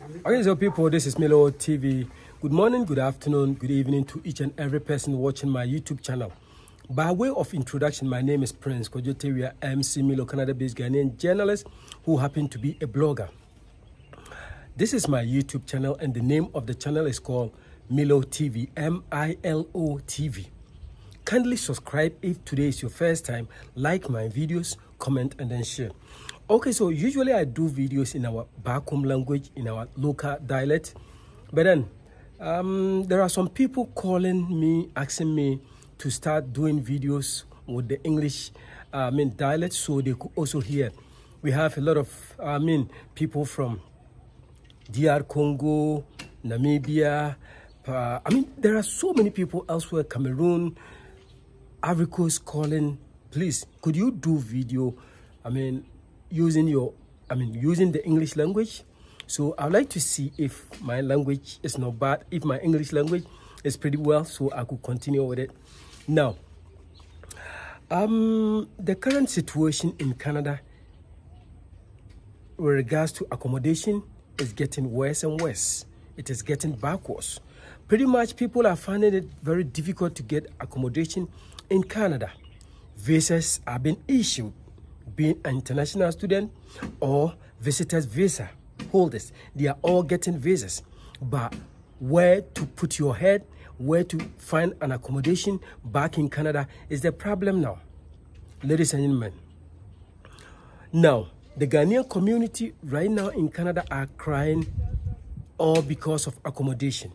Okay, so people, this is Milo TV. Good morning, good afternoon, good evening to each and every person watching my YouTube channel. By way of introduction, my name is Prince Kojoteria MC Milo, Canada-based Ghanaian journalist who happen to be a blogger. This is my YouTube channel, and the name of the channel is called Milo TV, M-I-L-O TV. Kindly subscribe if today is your first time, like my videos, comment, and then share. Okay, so usually I do videos in our back home language, in our local dialect, but then there are some people calling me, asking me to start doing videos with the English dialect, so they could also hear. We have a lot of people from DR Congo, Namibia, there are so many people elsewhere, Cameroon, Ivory Coast calling. Please, could you do video, using the English language? So I'd like to see if my language is not bad, if my English language is pretty well, so I could continue with it. Now, the current situation in Canada with regards to accommodation is getting worse and worse. It is getting backwards. Pretty much people are finding it very difficult to get accommodation in Canada. Visas are being issued, being an international student or visitors visa holders. They are all getting visas. But where to put your head, where to find an accommodation back in Canada is the problem now, ladies and gentlemen. Now, the Ghanaian community right now in Canada are crying all because of accommodation.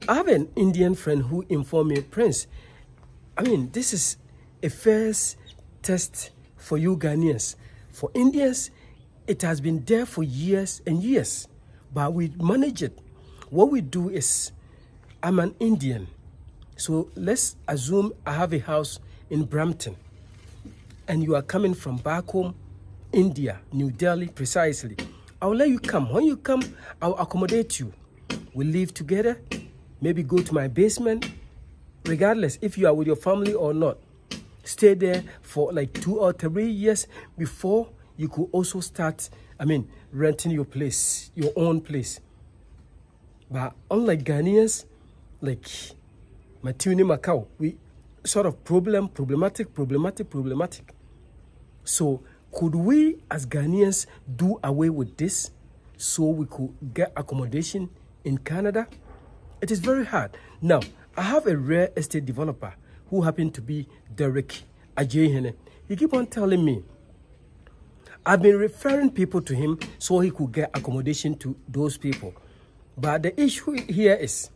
I have an Indian friend who informed me, Prince, this is a first test for you Ghanaians. For Indians, it has been there for years and years, but we manage it. What we do is, I'm an Indian, so let's assume I have a house in Brampton, and you are coming from back home, India, New Delhi, precisely. I'll let you come. When you come, I'll accommodate you. We'll live together, maybe go to my basement, regardless if you are with your family or not. Stay there for like 2 or 3 years before you could also start, renting your place, your own place. But unlike Ghanaians, like Matuni Macau, we sort of problematic. So could we as Ghanaians do away with this so we could get accommodation in Canada? It is very hard. Now, I have a rare estate developer who happened to be Derek Ajayhene. He keep on telling me, I've been referring people to him so he could get accommodation to those people. But the issue here is,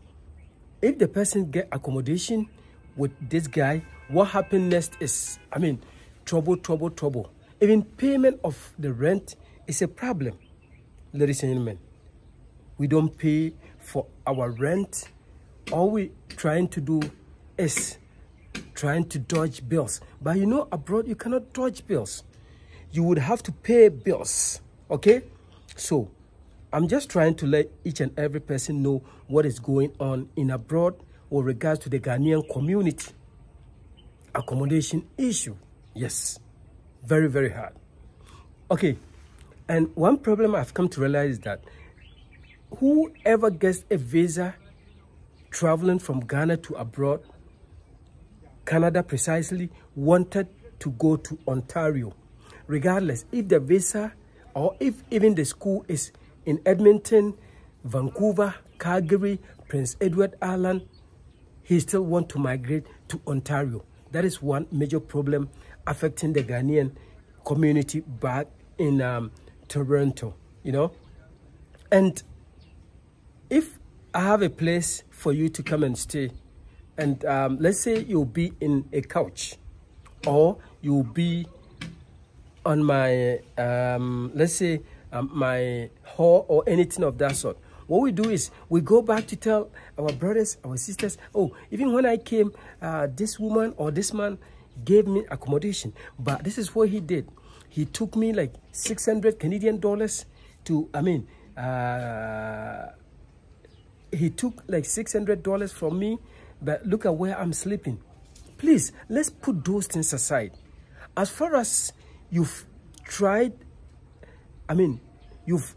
if the person get accommodation with this guy, what happens next is, trouble. Even payment of the rent is a problem, ladies and gentlemen. We don't pay for our rent. All we trying to do is trying to dodge bills. But abroad, you cannot dodge bills. You would have to pay bills, okay? So I'm just trying to let each and every person know what is going on in abroad with regards to the Ghanaian community. Accommodation issue, yes, very, very hard. Okay, and one problem I've come to realize is that whoever gets a visa traveling from Ghana to abroad, Canada precisely, wanted to go to Ontario. Regardless if the visa or if even the school is in Edmonton, Vancouver, Calgary, Prince Edward Island, he still wants to migrate to Ontario. That is one major problem affecting the Ghanaian community back in Toronto, And if I have a place for you to come and stay, and let's say you'll be in a couch, or you'll be on my, my hall or anything of that sort. What we do is we go back to tell our brothers, our sisters, oh, even when I came, this woman or this man gave me accommodation. But this is what he did. He took me like 600 Canadian dollars to, he took like $600 from me, but look at where I'm sleeping. Please, let's put those things aside. As far as you've tried, you've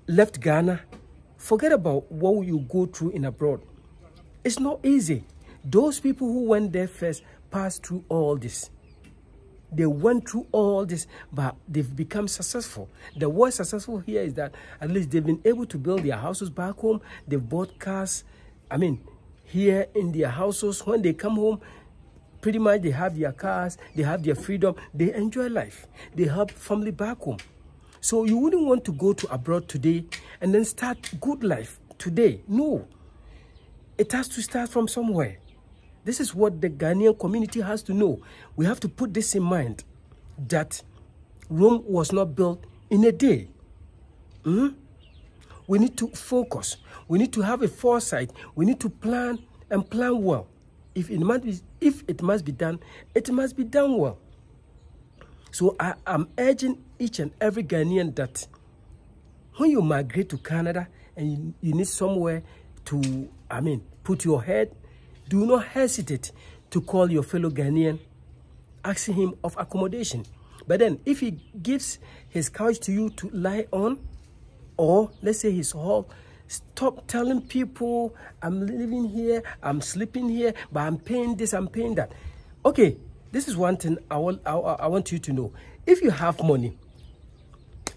left Ghana forget about what you go through in abroad. It's not easy. Those people who went there first passed through all this. They went through all this, but they've become successful. The word successful here is that at least they've been able to build their houses back home. They've bought cars. I mean, here in their houses, when they come home, pretty much they have their cars, they have their freedom, they enjoy life. They help family back home. So you wouldn't want to go to abroad today and then start good life today. No. It has to start from somewhere. This is what the Ghanaian community has to know. We have to put this in mind, that Rome was not built in a day. We need to focus. We need to have a foresight. We need to plan and plan well. If it must be done, it must be done well. So I am urging each and every Ghanaian that when you migrate to Canada and you need somewhere to, put your head, do not hesitate to call your fellow Ghanaian, asking him of accommodation. But then if he gives his couch to you to lie on, or let's say his hall, stop telling people, I'm living here, I'm sleeping here, but I'm paying this, I'm paying that. Okay, this is one thing I want you to know. If you have money,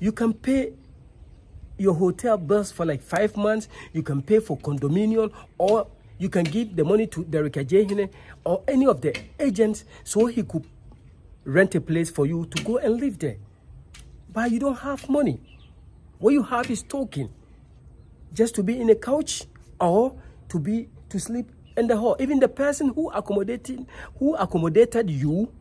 you can pay your hotel bills for like 5 months, you can pay for condominium, or you can give the money to Derek Ajehine or any of the agents so he could rent a place for you to go and live there. But you don't have money. What you have is token. Just to be in a couch or to sleep in the hall. Even the person who accommodated you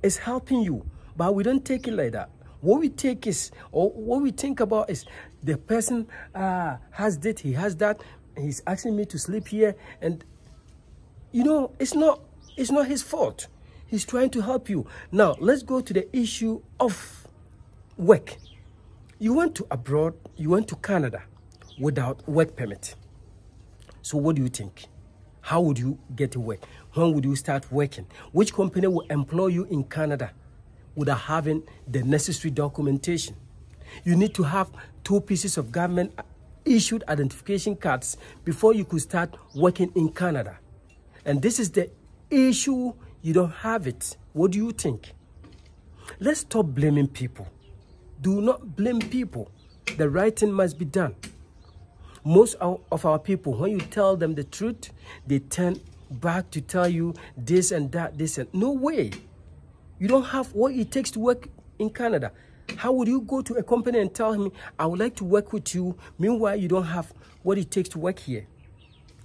is helping you. But we don't take it like that. What we take is, or what we think about is, the person has this, he has that, and he's asking me to sleep here, and it's not his fault. He's trying to help you. Now let's go to the issue of work. You went to abroad, you went to Canada without work permit. So what do you think? How would you get to work? When would you start working? Which company will employ you in Canada without having the necessary documentation? You need to have 2 pieces of government issued identification cards before you could start working in Canada. And this is the issue. You don't have it. What do you think? Let's stop blaming people. Do not blame people. The right thing must be done. Most of our people, when you tell them the truth, they turn back to tell you this and that, this and... No way. You don't have what it takes to work in Canada. How would you go to a company and tell me, I would like to work with you, meanwhile you don't have what it takes to work here?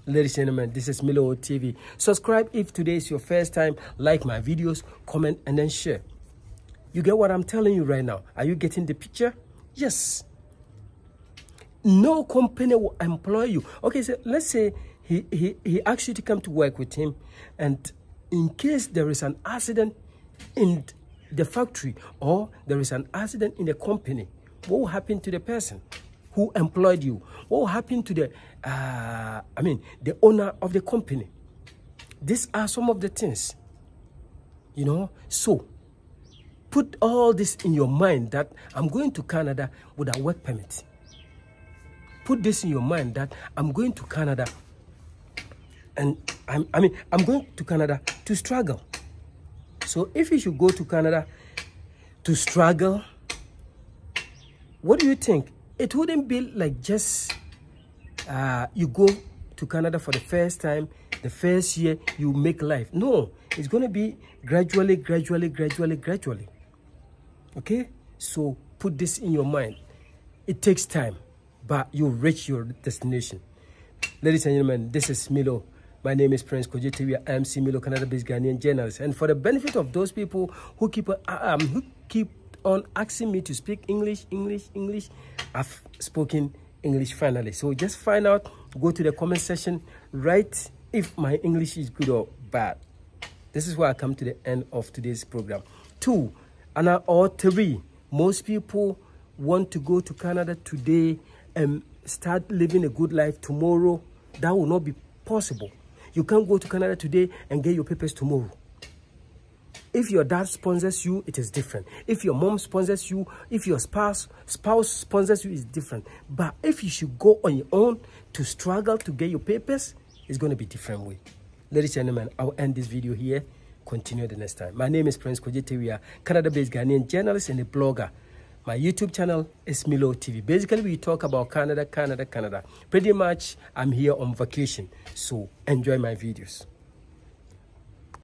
Ladies and gentlemen, this is Milo TV. Subscribe if today is your first time. Like my videos, comment, and then share. You get what I'm telling you right now? Are you getting the picture? Yes. No company will employ you. Okay, so let's say he asks you to come to work with him, and in case there is an accident in the factory or there is an accident in the company, what will happen to the person who employed you? What will happen to the owner of the company? These are some of the things, So put all this in your mind, that I'm going to Canada with a work permit. Put this in your mind, that I'm going to Canada and I'm going to Canada to struggle. So if you should go to Canada to struggle, what do you think? It wouldn't be like just you go to Canada for the first time, the first year you make life. No, it's going to be gradually. Okay? So put this in your mind. It takes time, but you'll reach your destination. Ladies and gentlemen, this is Milo. My name is Prince Kojitiwi. I am Milo, Canada-based Ghanaian journalist. And for the benefit of those people who keep on asking me to speak English, I've spoken English finally. So just find out, go to the comment section, write if my English is good or bad. This is where I come to the end of today's program. 2, or 3, most people want to go to Canada today and start living a good life tomorrow. That will not be possible. You can't go to Canada today and get your papers tomorrow. If your dad sponsors you, it is different. If your mom sponsors you, if your spouse sponsors you, it's different. But if you should go on your own to struggle to get your papers, it's going to be a different way. Ladies and gentlemen, I'll end this video here. Continue the next time. My name is Prince Kojite. We are Canada-based Ghanaian journalist and a blogger. My YouTube channel is Milo TV. Basically, we talk about Canada. Pretty much, I'm here on vacation. So enjoy my videos.